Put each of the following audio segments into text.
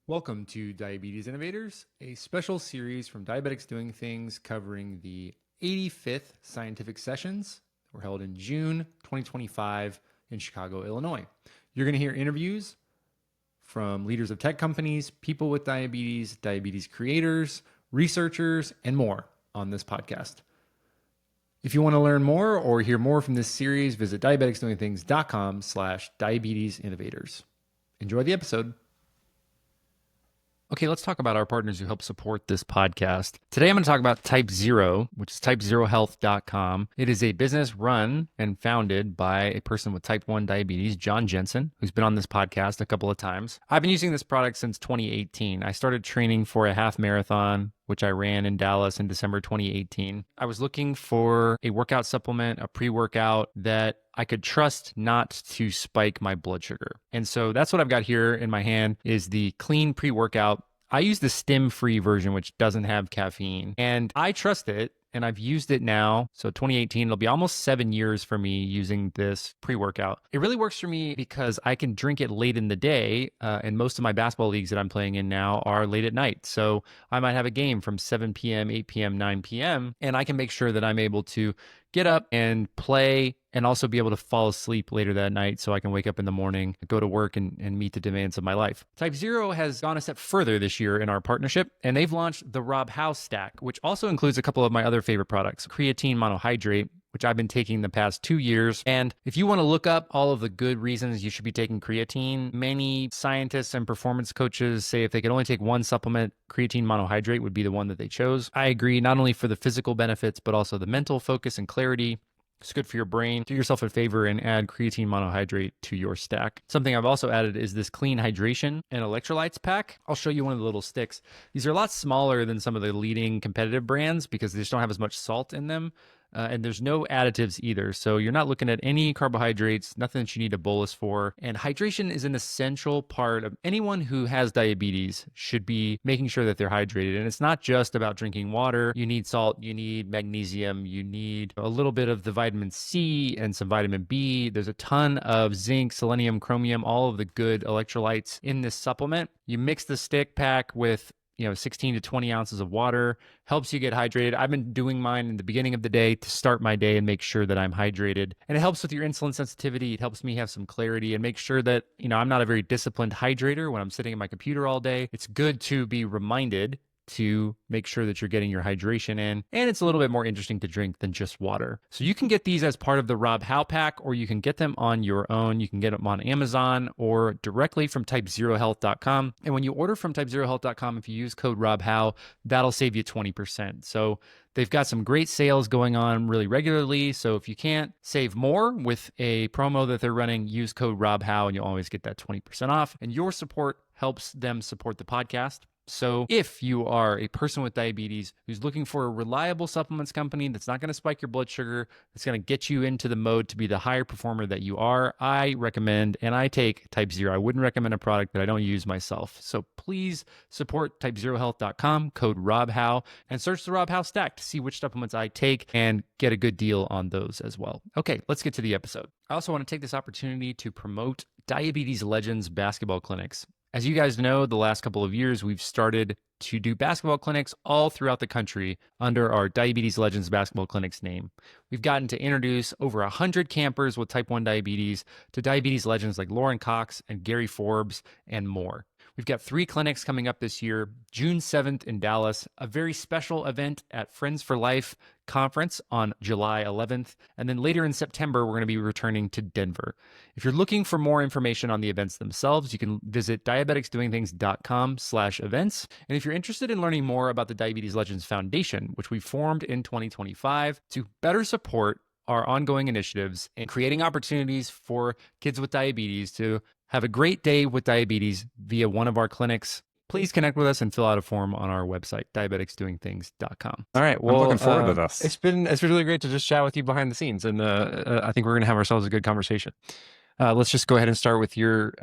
Welcome to Diabetes Innovators, a special series from Diabetics Doing Things covering the 85th scientific sessions that were held in June 2025 in Chicago, Illinois. You're going to hear interviews from leaders of tech companies, people with diabetes, diabetes creators, researchers, and more on this podcast. If you want to learn more or hear more from this series, visit diabeticsdoingthings.com/diabetes innovators. Enjoy the episode. Okay, let's talk about our partners who help support this podcast. Today, I'm going to talk about Type Zero, which is typezerohealth.com. It is a business run and founded by a person with type 1 diabetes, John Jensen, who's been on this podcast a couple of times. I've been using this product since 2018. I started training for a half marathon, which I ran in Dallas in December 2018. I was looking for a workout supplement, a pre-workout that I could trust not to spike my blood sugar. And so that's what I've got here in my hand is the clean pre-workout. I use the stim-free version, which doesn't have caffeine, and I trust it. And I've used it now. So 2018, it'll be almost 7 years for me using this pre-workout. It really works for me because I can drink it late in the day. And most of my basketball leagues that I'm playing in now are late at night. So I might have a game from 7 p.m., 8 p.m., 9 p.m. And I can make sure that I'm able to get up and play and also be able to fall asleep later that night so I can wake up in the morning, go to work and meet the demands of my life. Type Zero has gone a step further this year in our partnership, and they've launched the Rob Howe stack, which also includes a couple of my other favorite products, creatine monohydrate, which I've been taking the past 2 years. And if you want to look up all of the good reasons you should be taking creatine, many scientists and performance coaches say if they could only take one supplement, creatine monohydrate would be the one that they chose. I agree, not only for the physical benefits, but also the mental focus and clarity. It's good for your brain. Do yourself a favor and add creatine monohydrate to your stack. Something I've also added is this clean hydration and electrolytes pack. I'll show you one of the little sticks. These are a lot smaller than some of the leading competitive brands because they just don't have as much salt in them. And there's no additives either. So you're not looking at any carbohydrates, nothing that you need a bolus for. And hydration is an essential part of anyone who has diabetes should be making sure that they're hydrated. And it's not just about drinking water. You need salt, you need magnesium, you need a little bit of the vitamin C and some vitamin B. There's a ton of zinc, selenium, chromium, all of the good electrolytes in this supplement. You mix the stick pack with 16 to 20 ounces of water, helps you get hydrated. I've been doing mine in the beginning of the day to start my day and make sure that I'm hydrated. And it helps with your insulin sensitivity. It helps me have some clarity and make sure that, I'm not a very disciplined hydrator when I'm sitting at my computer all day. It's good to be reminded to make sure that you're getting your hydration in. And it's a little bit more interesting to drink than just water. So you can get these as part of the Rob Howe pack, or you can get them on your own. You can get them on Amazon or directly from typezerohealth.com. And when you order from typezerohealth.com, if you use code Rob Howe, that'll save you 20%. So they've got some great sales going on really regularly. So if you can't save more with a promo that they're running, use code Rob Howe and you'll always get that 20% off. And your support helps them support the podcast. So if you are a person with diabetes who's looking for a reliable supplements company that's not going to spike your blood sugar, that's going to get you into the mode to be the higher performer that you are, I recommend, and I take Type Zero. I wouldn't recommend a product that I don't use myself. So please support typezerohealth.com, code Rob Howe, and search the Rob Howe stack to see which supplements I take and get a good deal on those as well. Okay, let's get to the episode. I also want to take this opportunity to promote Diabetes Legends basketball clinics. As you guys know, the last couple of years, we've started to do basketball clinics all throughout the country under our Diabetes Legends basketball clinics name. We've gotten to introduce over 100 campers with type 1 diabetes to diabetes legends like Lauren Cox and Gary Forbes and more. We've got 3 clinics coming up this year, June 7th in Dallas, a very special event at Friends for Life conference on July 11th, and then later in September, we're going to be returning to Denver. If you're looking for more information on the events themselves, you can visit diabeticsdoingthings.com/events. And if you're interested in learning more about the Diabetes Legends Foundation, which we formed in 2025 to better support our ongoing initiatives and creating opportunities for kids with diabetes to have a great day with diabetes via one of our clinics, please connect with us and fill out a form on our website, diabeticsdoingthings.com. All right. Well, I'm looking forward to this. It's been really great to just chat with you behind the scenes. And I think we're going to have ourselves a good conversation. Let's just go ahead and start with your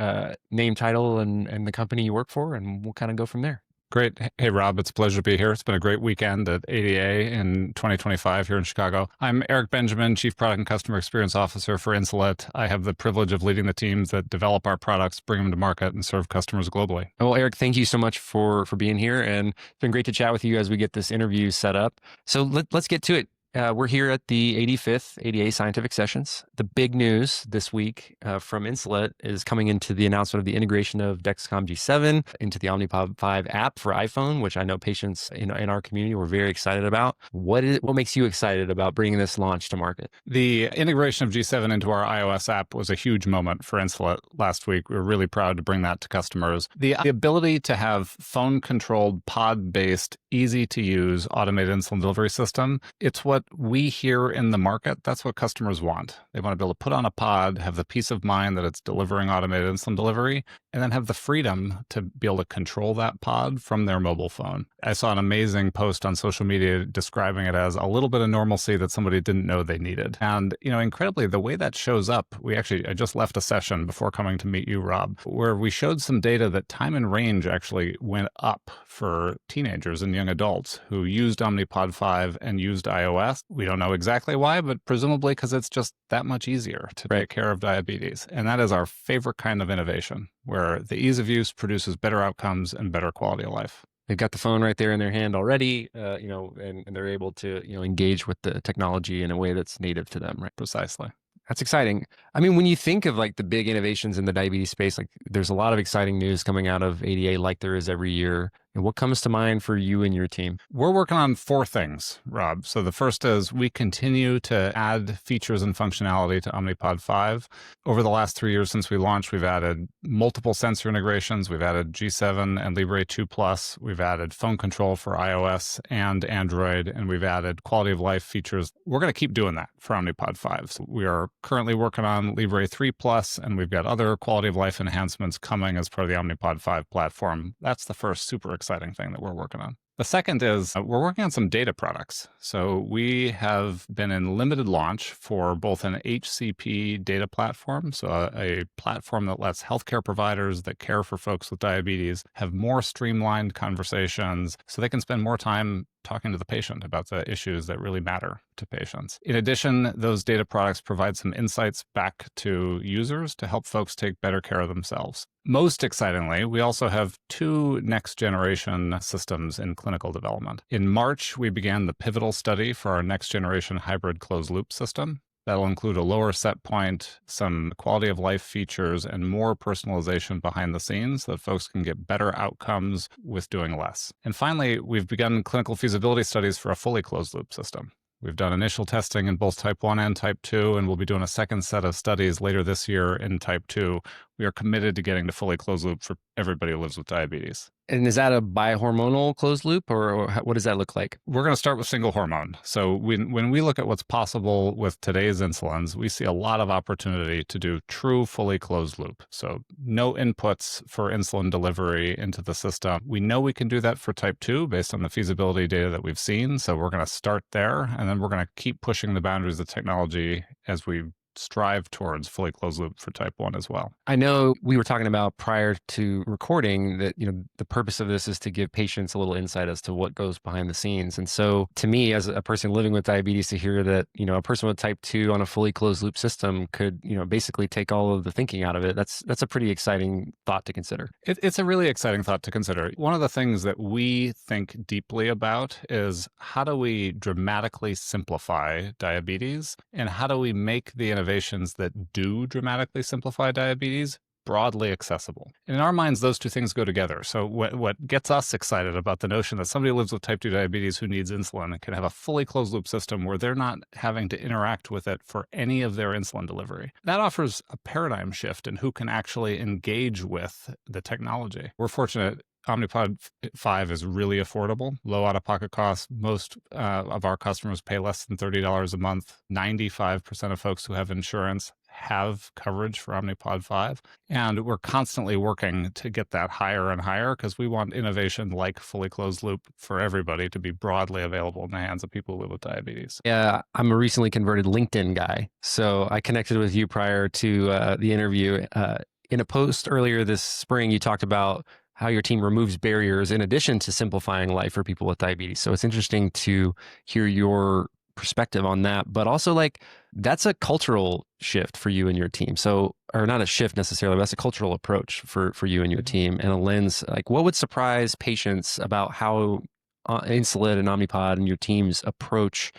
name, title, and the company you work for, and we'll kind of go from there. Great. Hey, Rob, it's a pleasure to be here. It's been a great weekend at ADA in 2025 here in Chicago. I'm Eric Benjamin, Chief Product and Customer Experience Officer for Insulet. I have the privilege of leading the teams that develop our products, bring them to market, and serve customers globally. Well, Eric, thank you so much for being here, and it's been great to chat with you as we get this interview set up. So let's get to it. We're here at the 85th ADA Scientific Sessions. The big news this week from Insulet is coming into the announcement of the integration of Dexcom G7 into the Omnipod 5 app for iPhone, which I know patients in our community were very excited about. What makes you excited about bringing this launch to market? The integration of G7 into our iOS app was a huge moment for Insulet last week. We were really proud to bring that to customers. The ability to have phone-controlled, pod-based, easy-to-use automated insulin delivery system, it's what we hear in the market. That's what customers want. They want to be able to put on a pod, have the peace of mind that it's delivering automated insulin delivery, and then have the freedom to be able to control that pod from their mobile phone. I saw an amazing post on social media describing it as a little bit of normalcy that somebody didn't know they needed. And, incredibly, the way that shows up, I just left a session before coming to meet you, Rob, where we showed some data that time in range actually went up for teenagers and young adults who used Omnipod 5 and used iOS. We don't know exactly why, but presumably because it's just that much easier to take care of diabetes. And that is our favorite kind of innovation, where the ease of use produces better outcomes and better quality of life. They've got the phone right there in their hand already, and they're able to, engage with the technology in a way that's native to them, right? Precisely. That's exciting. I mean, when you think of like the big innovations in the diabetes space, like there's a lot of exciting news coming out of ADA like there is every year. And what comes to mind for you and your team? We're working on 4 things, Rob. So the first is we continue to add features and functionality to Omnipod 5. Over the last 3 years since we launched, we've added multiple sensor integrations. We've added G7 and Libre 2 Plus. We've added phone control for iOS and Android, and we've added quality of life features. We're going to keep doing that for Omnipod 5. So we are currently working on Libre 3 Plus, and we've got other quality of life enhancements coming as part of the Omnipod 5 platform. That's the first super exciting thing that we're working on. The second is we're working on some data products. So we have been in limited launch for both an HCP data platform, so a platform that lets healthcare providers that care for folks with diabetes have more streamlined conversations so they can spend more time talking to the patient about the issues that really matter to patients. In addition, those data products provide some insights back to users to help folks take better care of themselves. Most excitingly, we also have 2 next-generation systems in clinical development. In March, we began the pivotal study for our next-generation hybrid closed-loop system. That'll include a lower set point, some quality of life features, and more personalization behind the scenes so that folks can get better outcomes with doing less. And finally, we've begun clinical feasibility studies for a fully closed loop system. We've done initial testing in both type 1 and type 2, and we'll be doing a second set of studies later this year in type 2. We are committed to getting to fully closed loop for everybody who lives with diabetes. And is that a bihormonal closed loop, or what does that look like? We're going to start with single hormone. So when we look at what's possible with today's insulins, we see a lot of opportunity to do true fully closed loop. So no inputs for insulin delivery into the system. We know we can do that for type 2 based on the feasibility data that we've seen. So we're going to start there, and then we're going to keep pushing the boundaries of technology as we strive towards fully closed loop for type 1 as well. I know we were talking about prior to recording that, the purpose of this is to give patients a little insight as to what goes behind the scenes. And so to me, as a person living with diabetes, to hear that, a person with type 2 on a fully closed loop system could, basically take all of the thinking out of it. That's a pretty exciting thought to consider. It's a really exciting thought to consider. One of the things that we think deeply about is how do we dramatically simplify diabetes, and how do we make the innovations that do dramatically simplify diabetes broadly accessible. And in our minds, those 2 things go together. So what gets us excited about the notion that somebody who lives with type 2 diabetes who needs insulin can have a fully closed loop system where they're not having to interact with it for any of their insulin delivery. That offers a paradigm shift in who can actually engage with the technology. We're fortunate Omnipod 5 is really affordable, low out-of-pocket costs. Most of our customers pay less than $30 a month. 95% of folks who have insurance have coverage for Omnipod 5. And we're constantly working to get that higher and higher because we want innovation like fully closed loop for everybody to be broadly available in the hands of people who live with diabetes. Yeah, I'm a recently converted LinkedIn guy. So I connected with you prior to the interview. In a post earlier this spring, you talked about how your team removes barriers in addition to simplifying life for people with diabetes. So it's interesting to hear your perspective on that, but also like that's a cultural shift for you and your team. So, or not a shift necessarily, but that's a cultural approach for you and your team, and a lens. Like, what would surprise patients about how Insulet and Omnipod and your teams approach,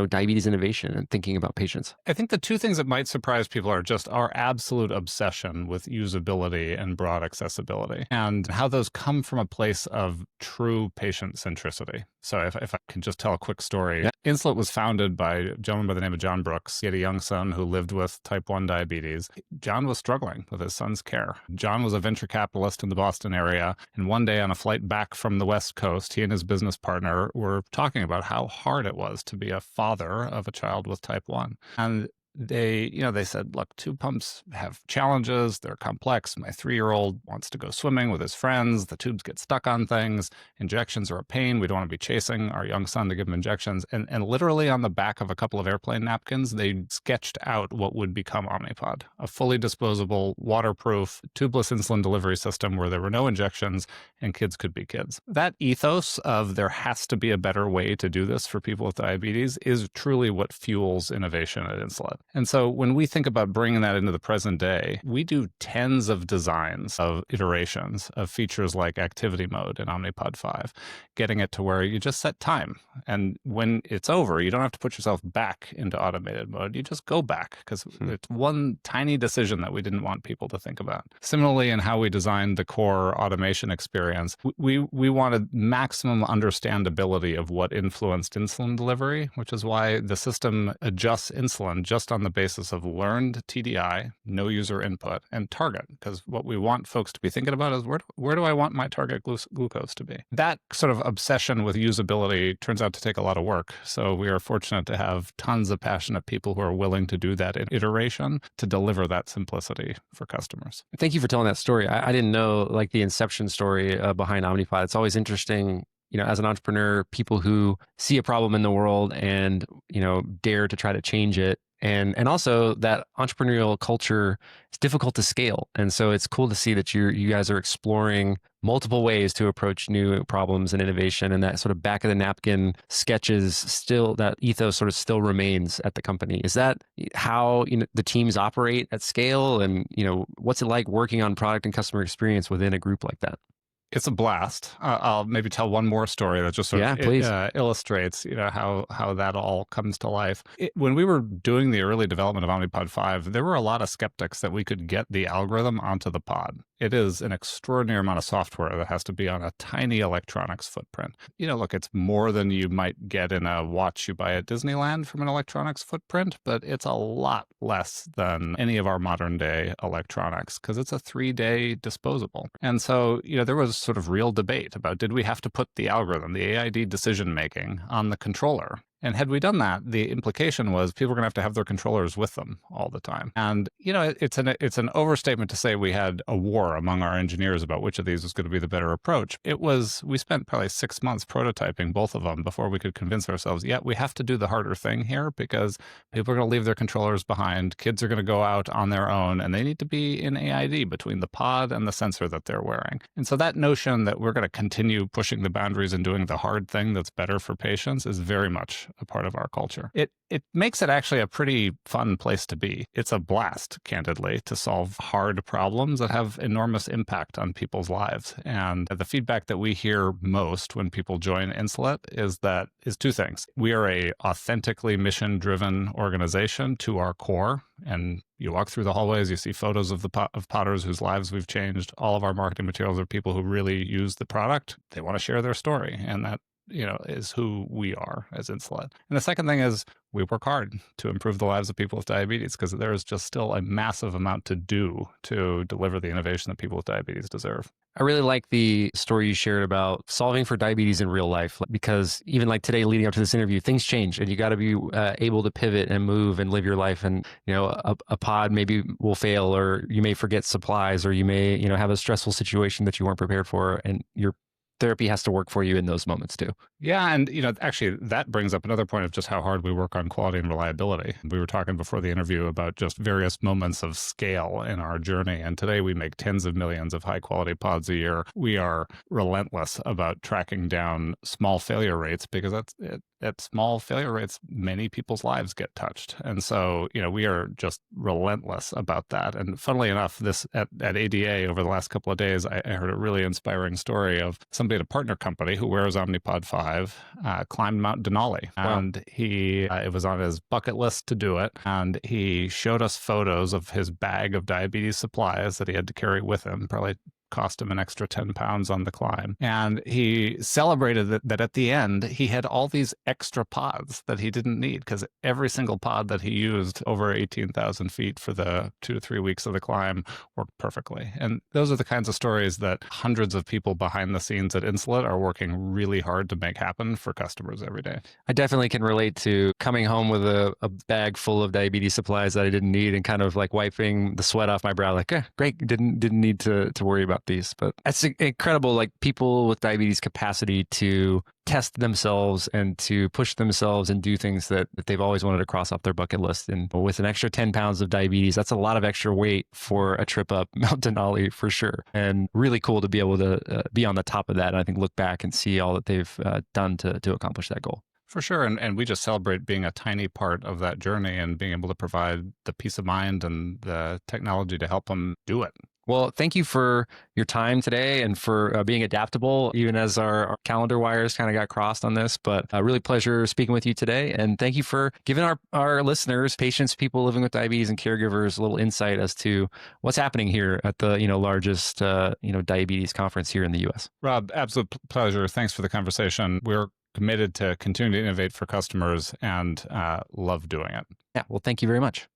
diabetes innovation and thinking about patients? I think the two things that might surprise people are just our absolute obsession with usability and broad accessibility, and how those come from a place of true patient centricity. So if I can just tell a quick story, Yeah. Insulet was founded by a gentleman by the name of John Brooks. He had a young son who lived with type 1 diabetes. John was struggling with his son's care. John was a venture capitalist in the Boston area, and one day on a flight back from the West Coast, he and his business partner were talking about how hard it was to be a father of a child with type 1. And they said, look, tube pumps have challenges. They're complex. My 3-year-old wants to go swimming with his friends. The tubes get stuck on things. Injections are a pain. We don't want to be chasing our young son to give him injections. And literally on the back of a couple of airplane napkins, they sketched out what would become Omnipod, a fully disposable, waterproof, tubeless insulin delivery system where there were no injections and kids could be kids. That ethos of there has to be a better way to do this for people with diabetes is truly what fuels innovation at Insulet. And so when we think about bringing that into the present day, we do tens of designs of iterations of features like activity mode in Omnipod 5, getting it to where you just set time. And when it's over, you don't have to put yourself back into automated mode. You just go back because it's one tiny decision that we didn't want people to think about. Similarly, in how we designed the core automation experience, we wanted maximum understandability of what influenced insulin delivery, which is why the system adjusts insulin just on the basis of learned TDI, no user input, and target. Because what we want folks to be thinking about is where do I want my target glucose to be? That sort of obsession with usability turns out to take a lot of work. So we are fortunate to have tons of passionate people who are willing to do that in iteration to deliver that simplicity for customers. Thank you for telling that story. I didn't know like the inception story behind Omnipod. It's always interesting, as an entrepreneur, people who see a problem in the world and, dare to try to change it. And also that entrepreneurial culture is difficult to scale. And so it's cool to see that you guys are exploring multiple ways to approach new problems and innovation, and that sort of back of the napkin sketches still, that ethos sort of still remains at the company. Is that how the teams operate at scale? And what's it like working on product and customer experience within a group like that? It's a blast. I'll maybe tell one more story that just sort of illustrates, how that all comes to life. When we were doing the early development of Omnipod 5, there were a lot of skeptics that we could get the algorithm onto the pod. It is an extraordinary amount of software that has to be on a tiny electronics footprint. Look, it's more than you might get in a watch you buy at Disneyland from an electronics footprint, but it's a lot less than any of our modern day electronics because it's a 3-day disposable. And so, there was sort of real debate about, did we have to put the algorithm, the AID decision making, on the controller? And had we done that, the implication was people were going to have their controllers with them all the time. And, it's an overstatement to say we had a war among our engineers about which of these was going to be the better approach. We spent probably 6 months prototyping both of them before we could convince ourselves, we have to do the harder thing here because people are going to leave their controllers behind. Kids are going to go out on their own and they need to be in AID between the pod and the sensor that they're wearing. And so that notion that we're going to continue pushing the boundaries and doing the hard thing that's better for patients is very much a part of our culture. It makes it actually a pretty fun place to be. It's a blast, candidly, to solve hard problems that have enormous impact on people's lives. And the feedback that we hear most when people join Insulet is two things. We are a authentically mission-driven organization to our core. And you walk through the hallways, you see photos of of podders whose lives we've changed. All of our marketing materials are people who really use the product. They want to share their story. And that is who we are as Insulet. And the second thing is we work hard to improve the lives of people with diabetes because there is just still a massive amount to do to deliver the innovation that people with diabetes deserve. I really like the story you shared about solving for diabetes in real life, because even like today leading up to this interview, things change and you got to be able to pivot and move and live your life. And, a pod maybe will fail, or you may forget supplies, or you may, have a stressful situation that you weren't prepared for, and you're therapy has to work for you in those moments too. Yeah, and actually, that brings up another point of just how hard we work on quality and reliability. We were talking before the interview about just various moments of scale in our journey, and today we make tens of millions of high-quality pods a year. We are relentless about tracking down small failure rates because at small failure rates, many people's lives get touched, and so we are just relentless about that. And funnily enough, this at ADA over the last couple of days, I heard a really inspiring story of somebody at a partner company who wears Omnipod 5, climbed Mount Denali. Wow. And it was on his bucket list to do it. And he showed us photos of his bag of diabetes supplies that he had to carry with him, probably cost him an extra 10 pounds on the climb. And he celebrated that at the end, he had all these extra pods that he didn't need because every single pod that he used over 18,000 feet for the 2 to 3 weeks of the climb worked perfectly. And those are the kinds of stories that hundreds of people behind the scenes at Insulet are working really hard to make happen for customers every day. I definitely can relate to coming home with a bag full of diabetes supplies that I didn't need and kind of like wiping the sweat off my brow, like, great, didn't need to worry about these. But it's incredible, like people with diabetes capacity to test themselves and to push themselves and do things that they've always wanted to cross off their bucket list. And with an extra 10 pounds of diabetes, that's a lot of extra weight for a trip up Mount Denali for sure. And really cool to be able to be on the top of that. And I think look back and see all that they've done to accomplish that goal. For sure. And we just celebrate being a tiny part of that journey and being able to provide the peace of mind and the technology to help them do it. Well, thank you for your time today and for being adaptable, even as our calendar wires kind of got crossed on this. But really pleasure speaking with you today. And thank you for giving our listeners, patients, people living with diabetes and caregivers a little insight as to what's happening here at the largest diabetes conference here in the U.S. Rob, absolute pleasure. Thanks for the conversation. We're committed to continue to innovate for customers and love doing it. Yeah, well, thank you very much.